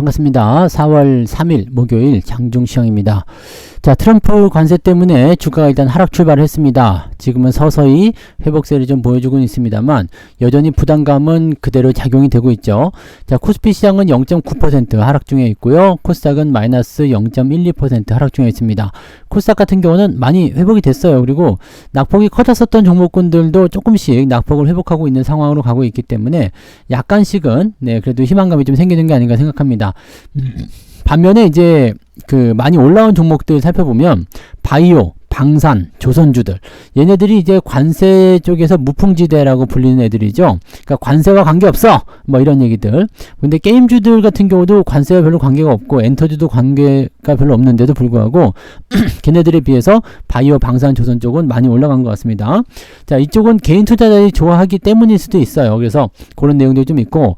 반갑습니다. 4월 3일 목요일 장중시황입니다. 자, 트럼프 관세 때문에 주가가 일단 하락 출발을 했습니다. 지금은 서서히 회복세를 좀 보여주고 있습니다만 여전히 부담감은 그대로 작용이 되고 있죠. 자, 코스피 시장은 0.9% 하락 중에 있고요. 코스닥은 마이너스 0.12% 하락 중에 있습니다. 코스닥 같은 경우는 많이 회복이 됐어요. 그리고 낙폭이 커졌었던 종목군들도 조금씩 낙폭을 회복하고 있는 상황으로 가고 있기 때문에 약간씩은 그래도 희망감이 좀 생기는 게 아닌가 생각합니다. 반면에 이제 많이 올라온 종목들 살펴보면 바이오, 방산, 조선주들 얘네들이 이제 관세 쪽에서 무풍지대라고 불리는 애들이죠. 그러니까 관세와 관계없어 뭐 이런 얘기들. 근데 게임주들 같은 경우도 관세와 별로 관계가 없고 엔터주도 관계가 별로 없는데도 불구하고 걔네들에 비해서 바이오, 방산, 조선 쪽은 많이 올라간 것 같습니다. 자, 이쪽은 개인 투자자들이 좋아하기 때문일 수도 있어요. 그래서 그런 내용들이 좀 있고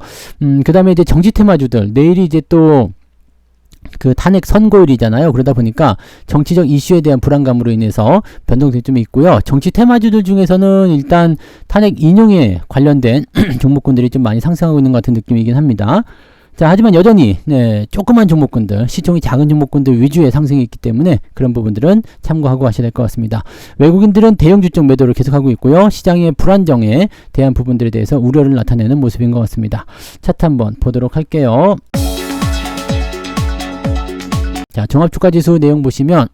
그 다음에 이제 정치 테마주들 내일이 이제 또 탄핵 선고일이잖아요. 그러다 보니까 정치적 이슈에 대한 불안감으로 인해서 변동성이 좀 있고요. 정치 테마주들 중에서는 일단 탄핵 인용에 관련된 종목군들이 좀 많이 상승하고 있는 것 같은 느낌이긴 합니다. 자, 하지만 여전히 조그만 종목군들, 시총이 작은 종목군들 위주의 상승이 있기 때문에 그런 부분들은 참고하고 하셔야 될 것 같습니다. 외국인들은 대형주 쪽 매도를 계속하고 있고요. 시장의 불안정에 대한 부분들에 대해서 우려를 나타내는 모습인 것 같습니다. 차트 한번 보도록 할게요. 자, 종합주가지수 내용 보시면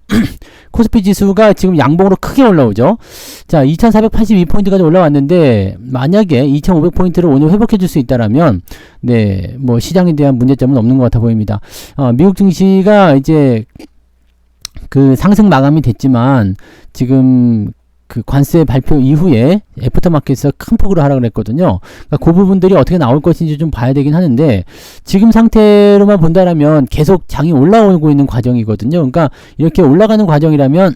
코스피 지수가 지금 양봉으로 크게 올라오죠. 자, 2482포인트까지 올라왔는데 만약에 2500포인트를 오늘 회복해 줄 수 있다라면 뭐 시장에 대한 문제점은 없는 것 같아 보입니다. 미국 증시가 이제 상승 마감이 됐지만 지금 관세 발표 이후에 애프터마켓에서 큰 폭으로 하락을 했거든요. 그러니까 그 부분들이 어떻게 나올 것인지 좀 봐야 되긴 하는데 지금 상태로만 본다라면 계속 장이 올라오고 있는 과정이거든요. 그러니까 이렇게 올라가는 과정이라면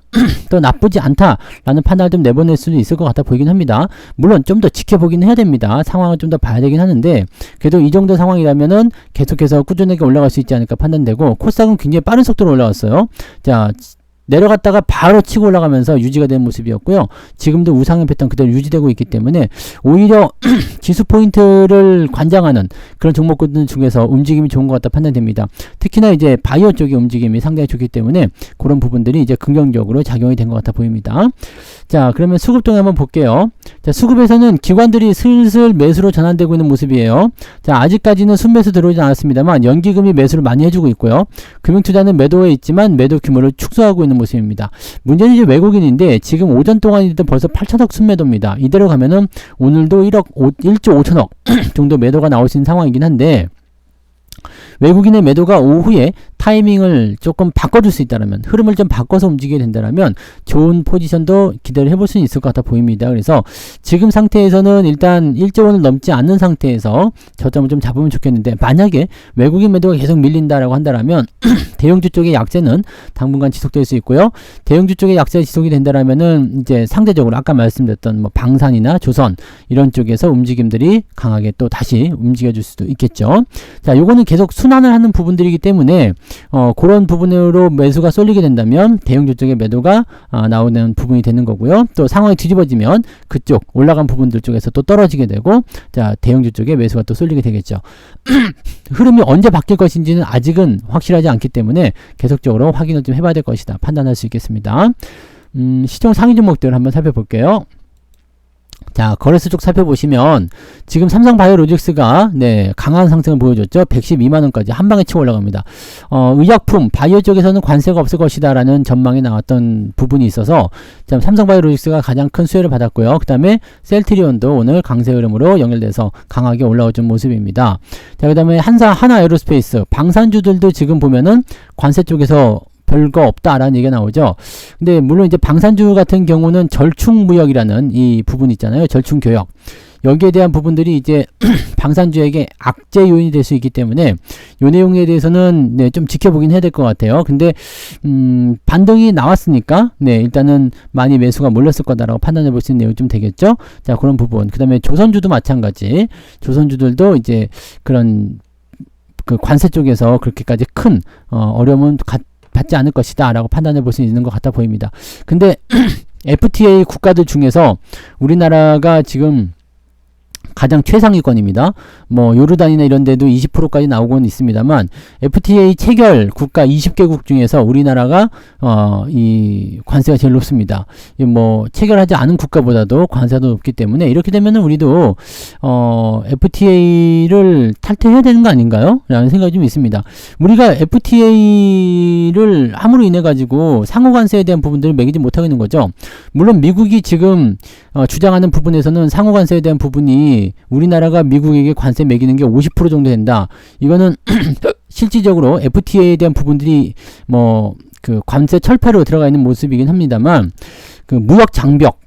또 나쁘지 않다라는 판단을 좀 내보낼 수도 있을 것 같아 보이긴 합니다. 물론 좀 더 지켜보긴 해야 됩니다. 상황을 좀 더 봐야 되긴 하는데 그래도 이 정도 상황이라면은 계속해서 꾸준하게 올라갈 수 있지 않을까 판단되고 코스닥은 굉장히 빠른 속도로 올라왔어요. 자, 내려갔다가 바로 치고 올라가면서 유지가 된 모습이었고요. 지금도 우상향 패턴 그대로 유지되고 있기 때문에 오히려 지수 포인트를 관장하는 그런 종목군들 중에서 움직임이 좋은 것 같다 판단됩니다. 특히나 이제 바이오 쪽의 움직임이 상당히 좋기 때문에 그런 부분들이 이제 긍정적으로 작용이 된 것 같아 보입니다. 자, 그러면 수급 동향 한번 볼게요. 자, 수급에서는 기관들이 슬슬 매수로 전환되고 있는 모습이에요. 자, 아직까지는 순매수 들어오지 않았습니다만 연기금이 매수를 많이 해주고 있고요. 금융투자는 매도에 있지만 매도 규모를 축소하고 있는 모습입니다. 문제는 이제 외국인인데 지금 오전 동안이든 벌써 8천억 순매도입니다. 이대로 가면은 오늘도 1조 5천억 정도 매도가 나올 수 있는 상황이긴 한데 외국인의 매도가 오후에 타이밍을 조금 바꿔줄 수 있다면 흐름을 좀 바꿔서 움직이게 된다면 좋은 포지션도 기대를 해볼 수 있을 것 같아 보입니다. 그래서 지금 상태에서는 일단 1조 원을 넘지 않는 상태에서 저점을 좀 잡으면 좋겠는데 만약에 외국인 매도가 계속 밀린다라고 한다면 대형주 쪽의 약세는 당분간 지속될 수 있고요. 대형주 쪽의 약세가 지속이 된다면은 이제 상대적으로 아까 말씀드렸던 뭐 방산이나 조선 이런 쪽에서 움직임들이 강하게 또 다시 움직여줄 수도 있겠죠. 자, 요거는 계속 순환을 하는 부분들이기 때문에 그런 부분으로 매수가 쏠리게 된다면 대형주 쪽의 매도가 나오는 부분이 되는 거고요. 또 상황이 뒤집어지면 그쪽 올라간 부분들 쪽에서 또 떨어지게 되고 자, 대형주 쪽에 매수가 또 쏠리게 되겠죠. 흐름이 언제 바뀔 것인지는 아직은 확실하지 않기 때문에 계속적으로 확인을 좀 해봐야 될 것이다 판단할 수 있겠습니다. 시총 상위 종목들 한번 살펴볼게요. 자, 거래소 쪽 살펴보시면 지금 삼성바이오로직스가 강한 상승을 보여줬죠. 112만원까지 한 방에 치고 올라갑니다. 의약품, 바이오 쪽에서는 관세가 없을 것이다 라는 전망이 나왔던 부분이 있어서 삼성바이오로직스가 가장 큰 수혜를 받았고요. 그 다음에 셀트리온도 오늘 강세 흐름으로 연결돼서 강하게 올라오는 모습입니다. 자, 그 다음에 하나에어로스페이스, 방산주들도 지금 보면은 관세 쪽에서 별거 없다라는 얘기가 나오죠. 근데 물론 이제 방산주 같은 경우는 절충무역이라는 이 부분 있잖아요. 절충교역. 여기에 대한 부분들이 이제 방산주에게 악재 요인이 될 수 있기 때문에 이 내용에 대해서는 좀 지켜보긴 해야 될 것 같아요. 근데 반등이 나왔으니까 일단은 많이 매수가 몰렸을 거다라고 판단해 볼 수 있는 내용이 좀 되겠죠. 자, 그런 부분. 그 다음에 조선주도 마찬가지. 조선주들도 이제 그런 관세 쪽에서 그렇게까지 큰 어려움은 받지 않을 것이다 라고 판단해 볼 수 있는 것 같아 보입니다. 근데 FTA 국가들 중에서 우리나라가 지금 가장 최상위권입니다. 뭐 요르단이나 이런 데도 20%까지 나오고는 있습니다만 FTA 체결 국가 20개국 중에서 우리나라가 이 관세가 제일 높습니다. 뭐 체결하지 않은 국가보다도 관세가 높기 때문에 이렇게 되면은 우리도 FTA를 탈퇴해야 되는 거 아닌가요? 라는 생각이 좀 있습니다. 우리가 FTA를 함으로 인해 가지고 상호 관세에 대한 부분들을 매기지 못하고 있는 거죠. 물론 미국이 지금 주장하는 부분에서는 상호 관세에 대한 부분이 우리나라가 미국에게 관세 매기는 게 50% 정도 된다. 이거는 실질적으로 FTA에 대한 부분들이 뭐 그 관세 철폐로 들어가 있는 모습이긴 합니다만 그 무역 장벽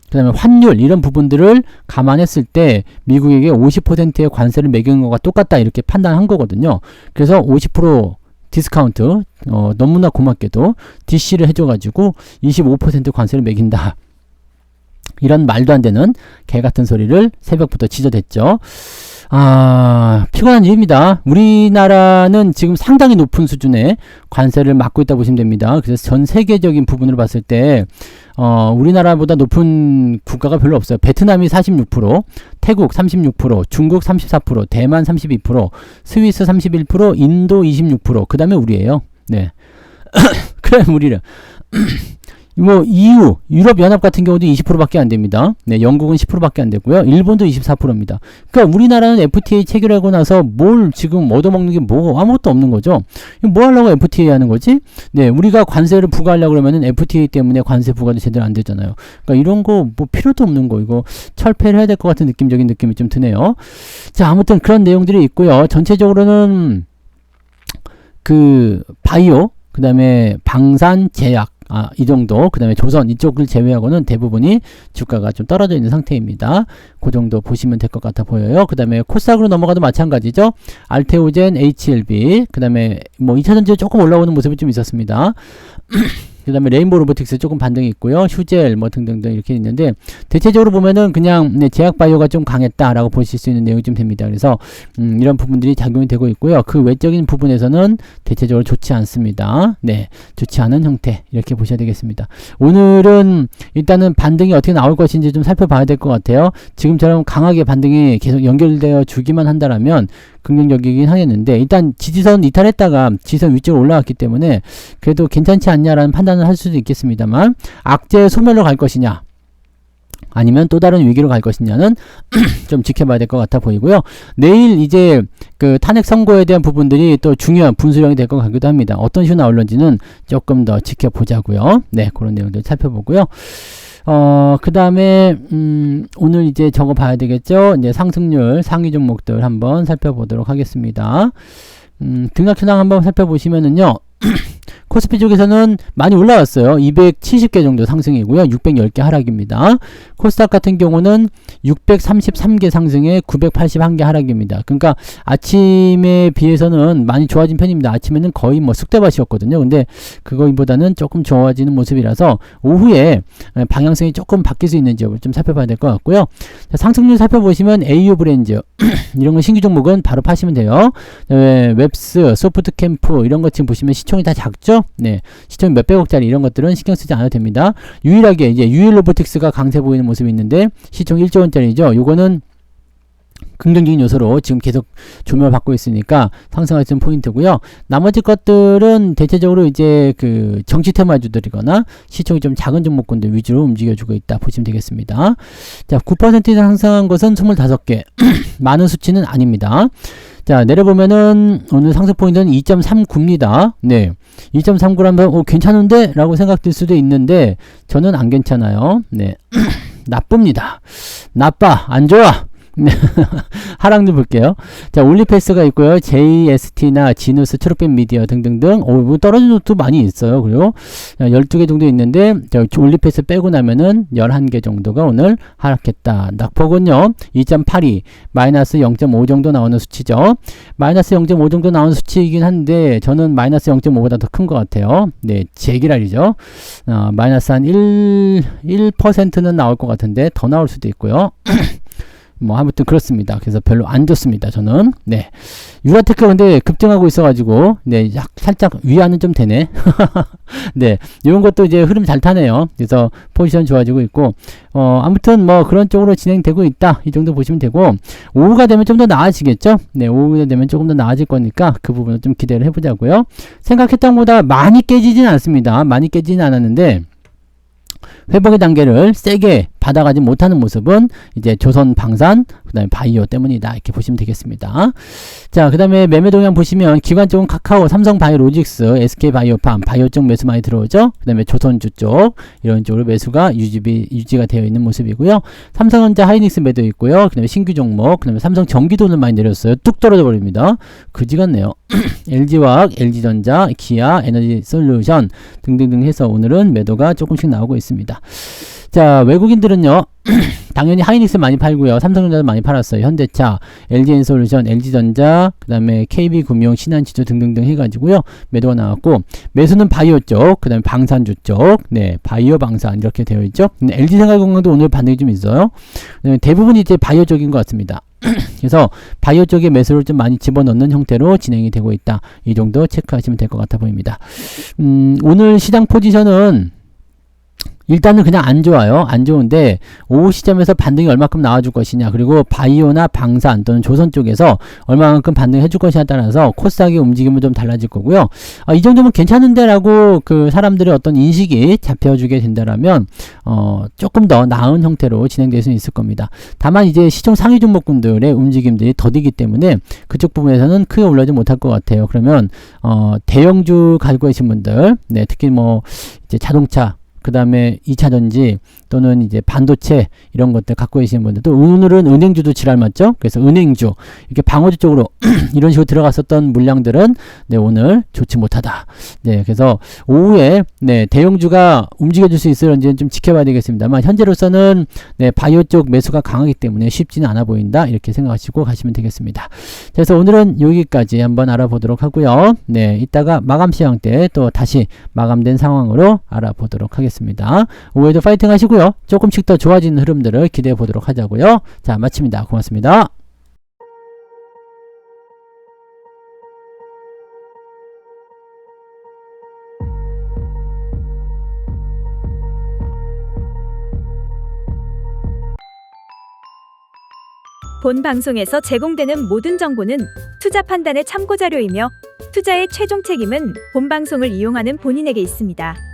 그 다음에 환율 이런 부분들을 감안했을 때 미국에게 50%의 관세를 매기는 것과 똑같다 이렇게 판단한 거거든요. 그래서 50% 디스카운트 너무나 고맙게도 DC를 해줘가지고 25% 관세를 매긴다. 이런 말도 안 되는 개 같은 소리를 새벽부터 지저댔죠. 피곤한 일입니다. 우리나라는 지금 상당히 높은 수준의 관세를 맡고 있다고 보시면 됩니다. 그래서 전 세계적인 부분으로 봤을 때 우리나라보다 높은 국가가 별로 없어요. 베트남이 46%, 태국 36%, 중국 34%, 대만 32%, 스위스 31%, 인도 26%, 그 다음에 우리예요. 네. 그래, 우리를. 뭐 EU, 유럽연합 같은 경우도 20%밖에 안 됩니다. 네, 영국은 10%밖에 안 되고요. 일본도 24%입니다. 그러니까 우리나라는 FTA 체결하고 나서 뭘 지금 얻어먹는 게 뭐 아무것도 없는 거죠. 뭐 하려고 FTA 하는 거지? 네, 우리가 관세를 부과하려고 그러면은 FTA 때문에 관세 부과도 제대로 안 되잖아요. 그러니까 이런 거 뭐 필요도 없는 거 이거 철폐를 해야 될 것 같은 느낌적인 느낌이 좀 드네요. 자, 아무튼 그런 내용들이 있고요. 전체적으로는 그 바이오, 그 다음에 방산, 제약 이 정도, 그 다음에 조선 이쪽을 제외하고는 대부분이 주가가 좀 떨어져 있는 상태입니다. 그 정도 보시면 될 것 같아 보여요. 그 다음에 코스닥으로 넘어가도 마찬가지죠. 알테오젠, HLB, 그 다음에 뭐 2차전지에 조금 올라오는 모습이 좀 있었습니다. 그 다음에 레인보우 로보틱스 조금 반등이 있고요. 휴젤 뭐 등등등 이렇게 있는데 대체적으로 보면은 그냥 제약바이오가 좀 강했다라고 보실 수 있는 내용이 좀 됩니다. 그래서 이런 부분들이 작용이 되고 있고요. 그 외적인 부분에서는 대체적으로 좋지 않습니다. 네, 좋지 않은 형태 이렇게 보셔야 되겠습니다. 오늘은 일단은 반등이 어떻게 나올 것인지 좀 살펴봐야 될 것 같아요. 지금처럼 강하게 반등이 계속 연결되어 주기만 한다라면 긍정적이긴 하겠는데 일단 지지선 이탈했다가 지지선 위쪽으로 올라왔기 때문에 그래도 괜찮지 않냐라는 판단을 할 수도 있겠습니다만 악재 소멸로 갈 것이냐 아니면 또 다른 위기로 갈 것이냐는 좀 지켜봐야 될 것 같아 보이고요. 내일 이제 그 탄핵 선고에 대한 부분들이 또 중요한 분수령이 될 것 같기도 합니다. 어떤 식으로 나올런지는 조금 더 지켜보자고요. 네, 그런 내용들 살펴보고요. 그 다음에, 오늘 이제 저거 봐야 되겠죠? 이제 상승률 상위 종목들 한번 살펴보도록 하겠습니다. 등락현황 한번 살펴보시면은요, 코스피 쪽에서는 많이 올라왔어요. 270개 정도 상승이고요. 610개 하락입니다. 코스닥 같은 경우는 633개 상승에 981개 하락입니다. 그러니까 아침에 비해서는 많이 좋아진 편입니다. 아침에는 거의 뭐 쑥대밭이었거든요. 근데 그거보다는 조금 좋아지는 모습이라서 오후에 방향성이 조금 바뀔 수 있는지 좀 살펴봐야 될 것 같고요. 자, 상승률 살펴보시면 AU 브랜드 이런 거 신규 종목은 바로 파시면 돼요. 웹스, 소프트캠프 이런 것 지금 보시면 시총이 다 작죠? 네. 시총 몇백억짜리 이런 것들은 신경 쓰지 않아도 됩니다. 유일하게 이제 유일 로보틱스가 강세 보이는 모습이 있는데 시총 1조 원짜리죠. 요거는 긍정적인 요소로 지금 계속 조명을 받고 있으니까 상승할 수 있는 포인트고요. 나머지 것들은 대체적으로 이제 그 정치 테마주들이거나 시총이 좀 작은 종목군들 위주로 움직여주고 있다 보시면 되겠습니다. 자, 9% 이상 상승한 것은 25개. 많은 수치는 아닙니다. 자, 내려보면은 오늘 상승 포인트는 2.39입니다. 네. 2.39라면 괜찮은데? 라고 생각될 수도 있는데 저는 안 괜찮아요. 네. 나쁩니다. 나빠. 안 좋아. 하락률 볼게요. 자, 올리패스가 있고요. JST나 지누스, 트롯빛 미디어 등등등. 뭐 떨어진 것도 많이 있어요. 그리고 12개 정도 있는데 올리패스 빼고 나면은 11개 정도가 오늘 하락했다. 낙폭은요. 2.82 마이너스 0.5 정도 나오는 수치죠. 마이너스 0.5 정도 나오는 수치이긴 한데 저는 마이너스 0.5보다 더 큰 것 같아요. 네, 제기랄이죠. 마이너스 한 1%는 나올 것 같은데 더 나올 수도 있고요. 뭐 아무튼 그렇습니다. 그래서 별로 안 좋습니다. 저는. 네. 유라테크 근데 급등하고 있어가지고 네, 살짝 위안은 좀 되네. 네, 이런 것도 이제 흐름 잘 타네요. 그래서 포지션 좋아지고 있고 아무튼 뭐 그런 쪽으로 진행되고 있다. 이 정도 보시면 되고 오후가 되면 좀 더 나아지겠죠. 네, 오후가 되면 조금 더 나아질 거니까 그 부분을 좀 기대를 해보자고요. 생각했던 것보다 많이 깨지진 않습니다. 많이 깨지진 않았는데 회복의 단계를 세게 받아가지 못하는 모습은 이제 조선 방산, 그 다음에 바이오 때문이다. 이렇게 보시면 되겠습니다. 자, 그 다음에 매매 동향 보시면 기관 쪽은 카카오, 삼성 바이오로직스, SK 바이오팜, 바이오 쪽 매수 많이 들어오죠. 그 다음에 조선주 쪽, 이런 쪽으로 매수가 유지가 되어 있는 모습이고요. 삼성전자 하이닉스 매도 있고요. 그 다음에 신규 종목, 그 다음에 삼성 전기도는 많이 내렸어요. 뚝 떨어져 버립니다. 그지 같네요. LG화학, LG전자, 기아, 에너지솔루션 등등등 해서 오늘은 매도가 조금씩 나오고 있습니다. 자, 외국인들은요, 당연히 하이닉스 많이 팔고요. 삼성전자도 많이 팔았어요. 현대차, LG엔솔루션, LG전자, 그 다음에 KB금융, 신한지주 등등등 해가지고요. 매도가 나왔고, 매수는 바이오 쪽, 그 다음에 방산주 쪽, 네, 바이오 방산 이렇게 되어 있죠. LG생활건강도 오늘 반등이 좀 있어요. 대부분이 이제 바이오 쪽인 것 같습니다. 그래서 바이오 쪽에 매수를 좀 많이 집어넣는 형태로 진행이 되고 있다. 이 정도 체크하시면 될 것 같아 보입니다. 오늘 시장 포지션은 일단은 그냥 안 좋아요. 안 좋은데 오후 시점에서 반등이 얼마큼 나와줄 것이냐, 그리고 바이오나 방산 또는 조선 쪽에서 얼마만큼 반등해 줄 것이냐에 따라서 코스닥의 움직임은 좀 달라질 거고요. 이 정도면 괜찮은데 라고 그 사람들의 어떤 인식이 잡혀주게 된다라면 조금 더 나은 형태로 진행될 수 있을 겁니다. 다만 이제 시총 상위 종목군들의 움직임들이 더디기 때문에 그쪽 부분에서는 크게 올라오지 못할 것 같아요. 그러면 대형주 가지고 계신 분들, 네, 특히 뭐 이제 자동차, 그 다음에 2차전지 또는 이제 반도체 이런 것들 갖고 계시는 분들, 또 오늘은 은행주도 지랄 맞죠? 그래서 은행주, 이렇게 방어주 쪽으로 이런 식으로 들어갔었던 물량들은 네, 오늘 좋지 못하다. 네, 그래서 오후에 네, 대형주가 움직여줄 수 있을지는 좀 지켜봐야 되겠습니다만, 현재로서는 네, 바이오 쪽 매수가 강하기 때문에 쉽지는 않아 보인다. 이렇게 생각하시고 가시면 되겠습니다. 그래서 오늘은 여기까지 한번 알아보도록 하고요. 네, 이따가 마감 시황 때 또 다시 마감된 상황으로 알아보도록 하겠습니다. 오후에도 파이팅 하시고요. 조금씩 더 좋아지는 흐름들을 기대해 보도록 하자고요. 자, 마칩니다. 고맙습니다. 본 방송에서 제공되는 모든 정보는 투자 판단의 참고 자료이며 투자의 최종 책임은 본 방송을 이용하는 본인에게 있습니다.